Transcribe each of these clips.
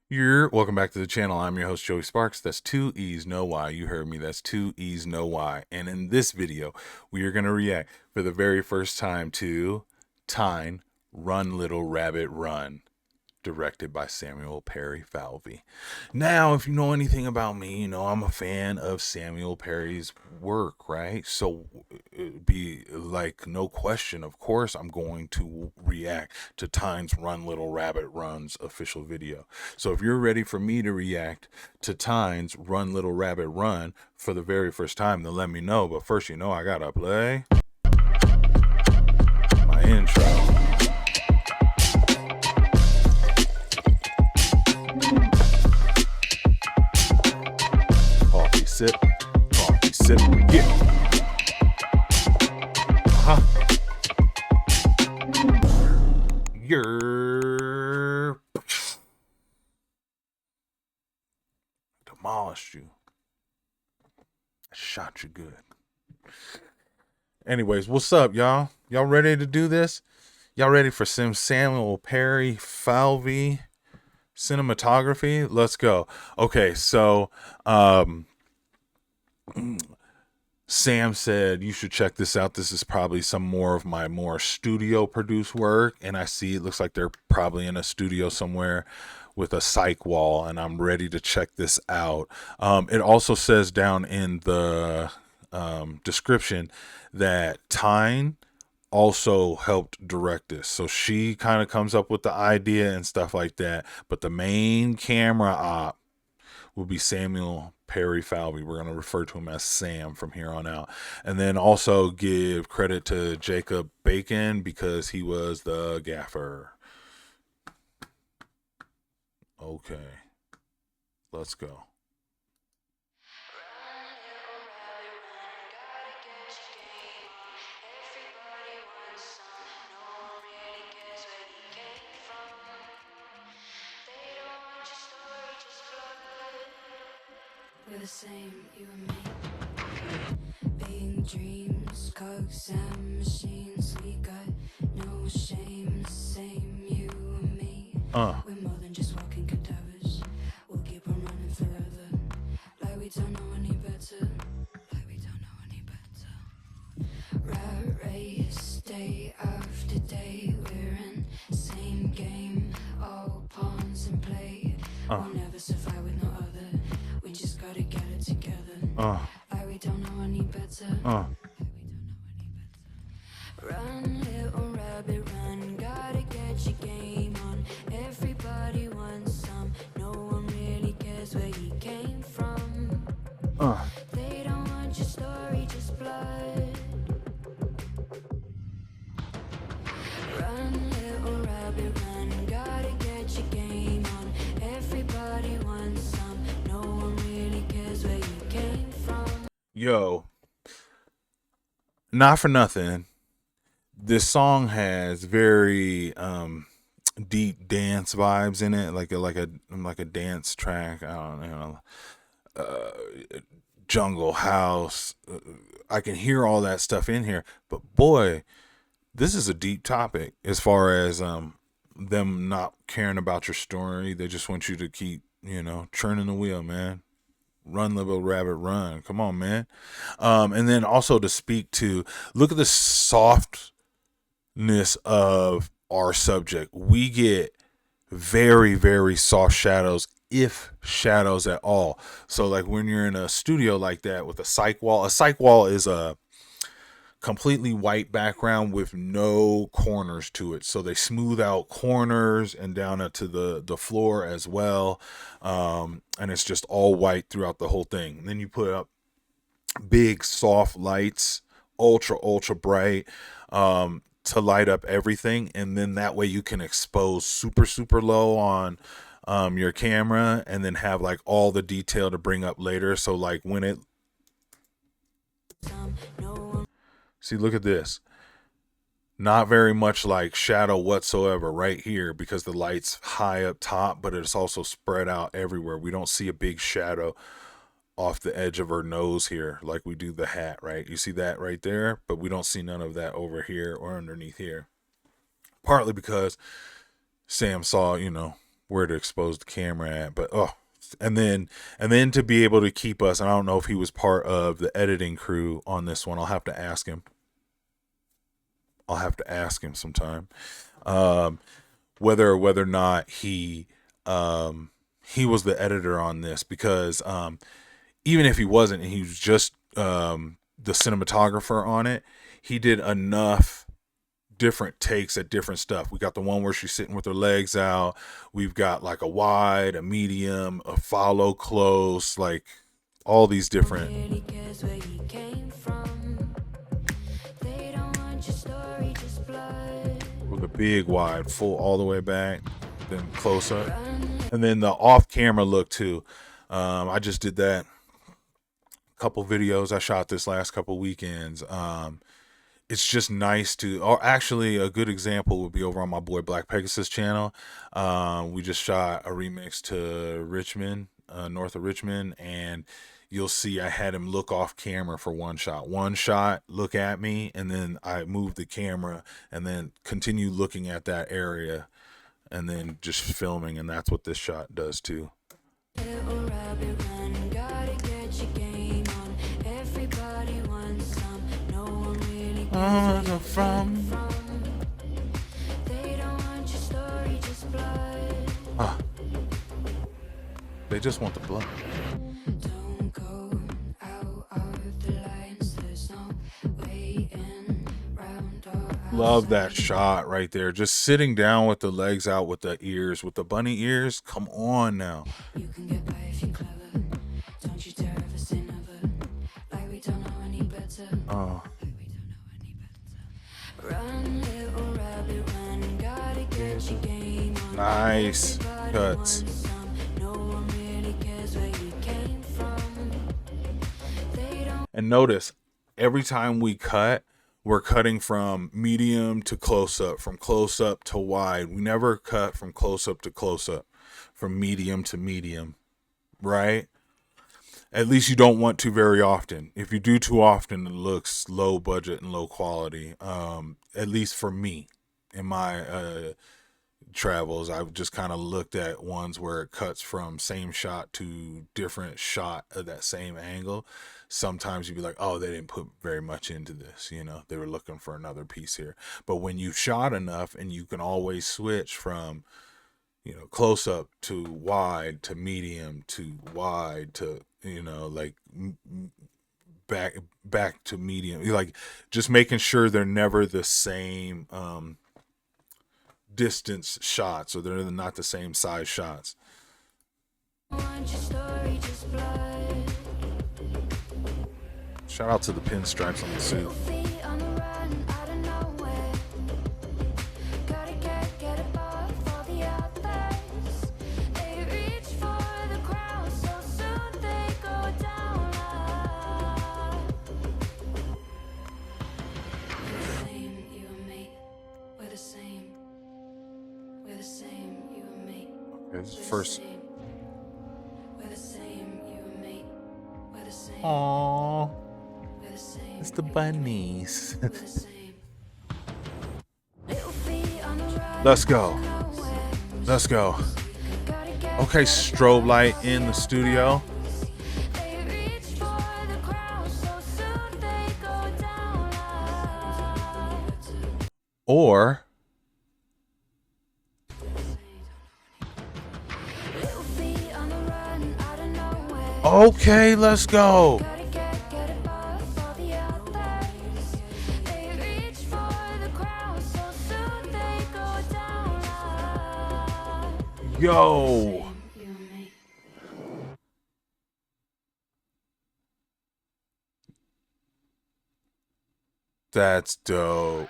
You're welcome back to the channel. I'm your host, Joey Sparks. That's two E's, no Y. You heard me. That's two E's, no Y. And in this video, we are going to react for the very first time to TYNE, Run Little Rabbit Run, directed by Samuel Perry-Falvey. Now, if you know anything about me, you know I'm a fan of Samuel Perry's work, right? So it'd be like no question, of course, I'm going to react to TYNE's Run Little Rabbit Run's official video. So if you're ready for me to react to TYNE's Run Little Rabbit Run for the very first time, then let me know. But first, you know I gotta play my intro. Sip, coffee, sip, yeah. You're demolished you. I shot you good. Anyways, what's up, y'all? Y'all ready to do this? Y'all ready for some Samuel Perry-Falvey cinematography? Let's go. Okay, so Sam said you should check this out. This is probably some more of my more studio produced work, and I see it looks like they're probably in a studio somewhere with a cyc wall, and I'm ready to check this out. It also says down in the description that TYNE also helped direct this, so she kind of comes up with the idea and stuff like that, but the main camera op will be Samuel Perry-Falvey. We're going to refer to him as Sam from here on out. And then also give credit to Jacob Bacon because he was the gaffer. Okay, let's go. We're the same, you and me. Being dreams, cogs and machines. We got no shame, the same, you and me. We're more than just walking cadavers. We'll keep on running forever. Like we don't know any better. Like we don't know any better. Rat race, day after day. We're in the same game, all pawns in play. We'll never survive with no other. We just gotta get it together. Like we don't know any better. Like we don't know any better. Run, little rabbit, run. Gotta get your game on. Everybody wants some. No one really cares where you came from. They don't want your story, just blood. Run, little rabbit, run. Gotta get your game on. Everybody wants some. No one really cares where you came from. Yo, not for nothing, this song has very deep dance vibes in it, like a dance track. I don't know, jungle house. I can hear all that stuff in here, but boy, this is a deep topic as far as them not caring about your story. They just want you to keep, churning the wheel, man. Run, little rabbit, run. Come on, man. And then also to speak to, look at the softness of our subject. We get very, very soft shadows, if shadows at all. So like when you're in a studio like that with a cyc wall is a completely white background with no corners to it, so they smooth out corners and down to the floor as well, and it's just all white throughout the whole thing. And then you put up big soft lights, ultra bright, to light up everything, and then that way you can expose super low on your camera, and then have like all the detail to bring up later. So like when it see, look at this. Not very much like shadow whatsoever right here because the light's high up top, but it's also spread out everywhere. We don't see a big shadow off the edge of her nose here like we do the hat, right? You see that right there, but we don't see none of that over here or underneath here. Partly because Sam saw, where to expose the camera at. But and then to be able to keep us, and I don't know if he was part of the editing crew on this one. I'll have to ask him. I'll have to ask him sometime. Um, whether or not he was the editor on this, because even if he wasn't, and he was just the cinematographer on it, he did enough different takes at different stuff. We got the one where she's sitting with her legs out. We've got like a wide, a medium, a follow close, like all these different. Really cares where you came from. They don't want your story, just blood. With a big wide, full all the way back, then close up, and then the off camera look too. I just did that couple videos I shot this last couple weekends. It's just nice to, or actually a good example would be over on my boy Black Pegasus channel. We just shot a remix to Richmond, north of Richmond, and you'll see I had him look off camera for one shot, look at me, and then I moved the camera and then continue looking at that area and then just filming, and that's what this shot does too. Little rabbit run, gotta get your game on. Everybody wants some, no one really cares where you From from. They don't want your story, just blood. they just want the blood. Don't go out of the lines, there's no way in, round or Love that outside. shot right there. Just sitting down with the legs out, with the ears, with the bunny ears. Come on now. You can get by if you're clever. Don't you dare ever say never. Like we don't know any better. Oh, Like we don't know any better. Run, little rabbit, run. Gotta get your game on. nice Everybody cuts. wants some. No one really cares where you came from. They don't. And notice, every time we cut, we're cutting from medium to close up, from close up to wide. We never cut from close up to close up, from medium to medium, right? At least you don't want to very often. If you do too often, it looks low budget and low quality. At least for me, in my travels, I've just kind of looked at ones where it cuts from same shot to different shot of that same angle. Sometimes you'd be like, oh, they didn't put very much into this, they were looking for another piece here. But when you shot enough, and you can always switch from close up to wide to medium to wide to like back to medium, like just making sure they're never the same distance shots, or they're not the same size shots. Want your story, just blood. Shout out to the pinstripes on the suit. Feet on the run, out of nowhere. Gotta get above all the others. They reach for the crown, so soon they go down. We're the same, you and me. We're the same. We're the same, you and me. Okay, this is We're the first. same. We're the same, you and me. We're the same. Aww, We're the same. it's the you and me. bunnies. We're the same. Little feet on the run, Let's go. nowhere. Let's go. Gotta get Okay, strobe light in the studio. They reach for the crown, so soon they go down. Or Little feet on the run, out of nowhere. okay, let's go. Gotta get above all the others. They reach for the crown, so soon they go down. Yo, You and me. that's dope.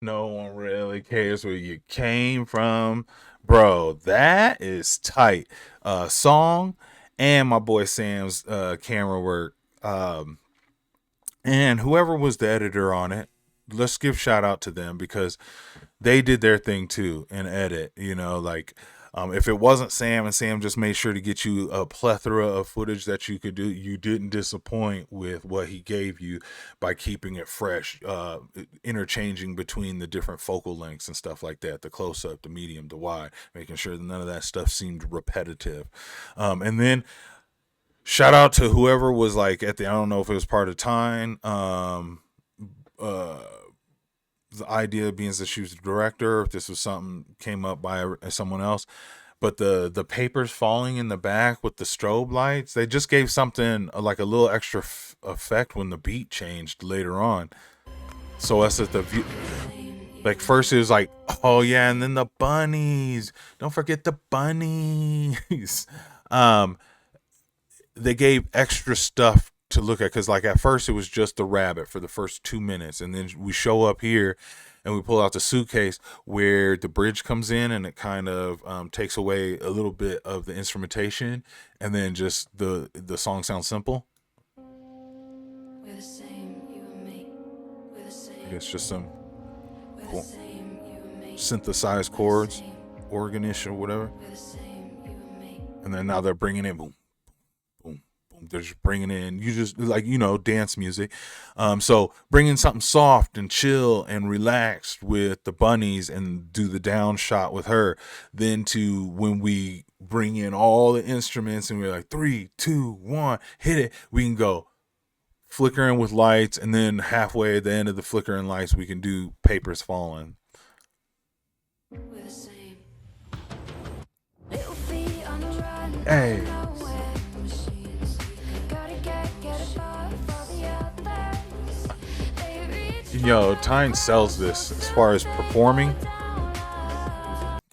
No one really cares where you came from. Bro, that is tight. Song and my boy Sam's camera work. And whoever was the editor on it, let's give shout out to them, because they did their thing too in edit. Like If it wasn't Sam, and Sam just made sure to get you a plethora of footage that you could do, you didn't disappoint with what he gave you by keeping it fresh, interchanging between the different focal lengths and stuff like that, the close up, the medium, the wide, making sure that none of that stuff seemed repetitive. And then shout out to whoever was like at the, I don't know if it was part of TYNE, uh, the idea being that she was the director, if this was something came up by someone else, but the papers falling in the back with the strobe lights, they just gave something like a little extra effect when the beat changed later on. So us at the view, like first it was like, oh yeah, and then the bunnies, don't forget the bunnies. um they gave extra stuff to look at, because like at first it was just the rabbit for the first 2 minutes, and then we show up here and we pull out the suitcase where the bridge comes in, and it kind of takes away a little bit of the instrumentation, and then just the song sounds simple. We're the same, you and me. We're the I same. guess just some We're the cool same, you and me. synthesized We're the chords, same. organish or whatever, We're the same, you and me. and then now they're bringing in boom, boom, boom. They're just bringing in, you just like, dance music. So bringing something soft and chill and relaxed with the bunnies and do the down shot with her. Then to when we bring in all the instruments and we're like 3, 2, 1, hit it. We can go flickering with lights, and then halfway at the end of the flickering lights, we can do papers falling. We're the same. Little feet on the run. Hey. Machines. Gotta get above all the others. They reach TYNE sells this as far as performing,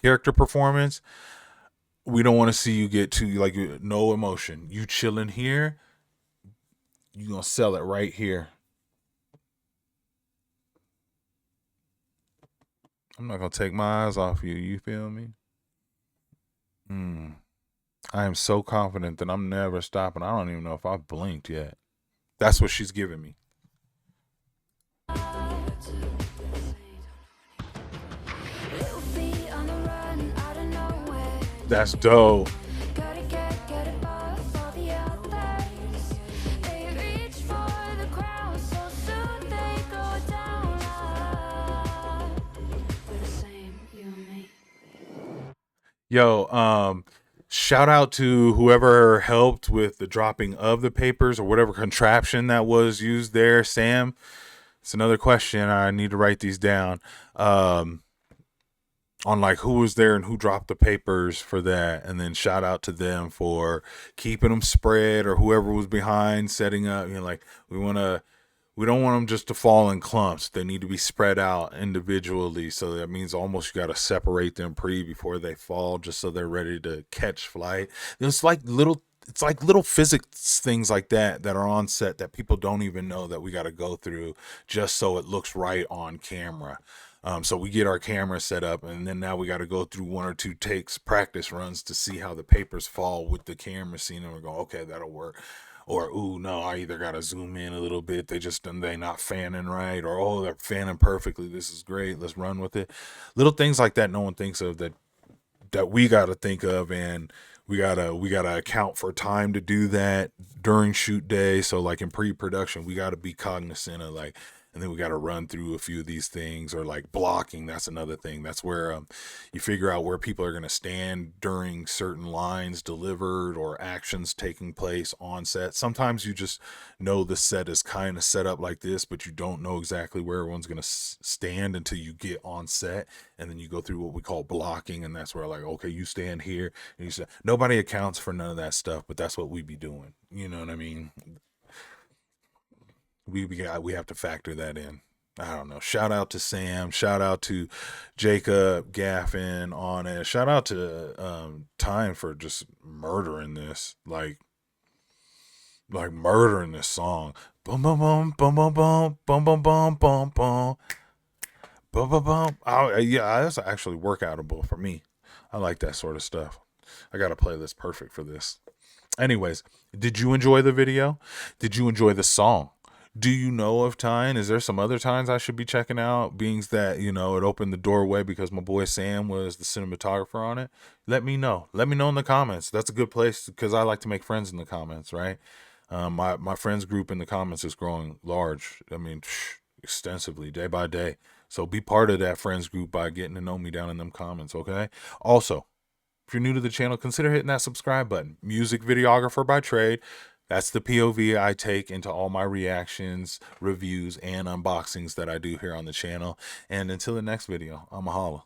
character performance. We don't want to see you get too like no emotion. You chilling here, you gonna sell it right here. I'm not gonna take my eyes off you. You feel me? I am so confident that I'm never stopping. I don't even know if I've blinked yet. That's what she's giving me. little feet on the run out of nowhere. That's dope. Gotta get above all the others. They reach for the crown so soon they go down. We're the same, you and me. Yo, shout out to whoever helped with the dropping of the papers or whatever contraption that was used there. Sam, it's another question. I need to write these down. On like who was there and who dropped the papers for that, and then shout out to them for keeping them spread, or whoever was behind setting up. Like we don't want them just to fall in clumps. They need to be spread out individually. So that means almost you got to separate them before they fall, just so they're ready to catch flight. It's like little physics things like that are on set that people don't even know that we got to go through just so it looks right on camera. So we get our camera set up, and then now we got to go through 1 or 2 takes, practice runs to see how the papers fall with the camera scene, and we're going, okay, that'll work. Or, ooh, no, I either got to zoom in a little bit. They not fanning right. Or, oh, they're fanning perfectly. This is great. Let's run with it. Little things like that no one thinks of that we got to think of, and we gotta account for time to do that during shoot day. So like in pre-production, we got to be cognizant of like, and then we got to run through a few of these things, or like blocking. That's another thing. That's where you figure out where people are going to stand during certain lines delivered or actions taking place on set. Sometimes you just know the set is kind of set up like this, but you don't know exactly where everyone's going to stand until you get on set, and then you go through what we call blocking, and that's where like, okay, you stand here, and you say nobody accounts for none of that stuff, but that's what we be doing. You know what I mean? We have to factor that in. I don't know. Shout out to Sam. Shout out to Jacob Gaffin on it. Shout out to TYNE for just murdering this, like murdering this song. Boom boom boom boom boom boom boom boom boom boom boom boom boom boom. Yeah, that's actually workoutable for me. I like that sort of stuff. I got a playlist perfect for this. Anyways, did you enjoy the video? Did you enjoy the song? Do you know of TYNE? Is there some other TYNEs I should be checking out? Being that, you know, it opened the doorway because my boy Sam was the cinematographer on it. Let me know. Let me know in the comments. That's a good place because I like to make friends in the comments, right? My friends group in the comments is growing large. I mean, extensively day by day. So be part of that friends group by getting to know me down in them comments, okay? Also, if you're new to the channel, consider hitting that subscribe button. Music videographer by trade. That's the POV I take into all my reactions, reviews, and unboxings that I do here on the channel. And until the next video, I'm a holla.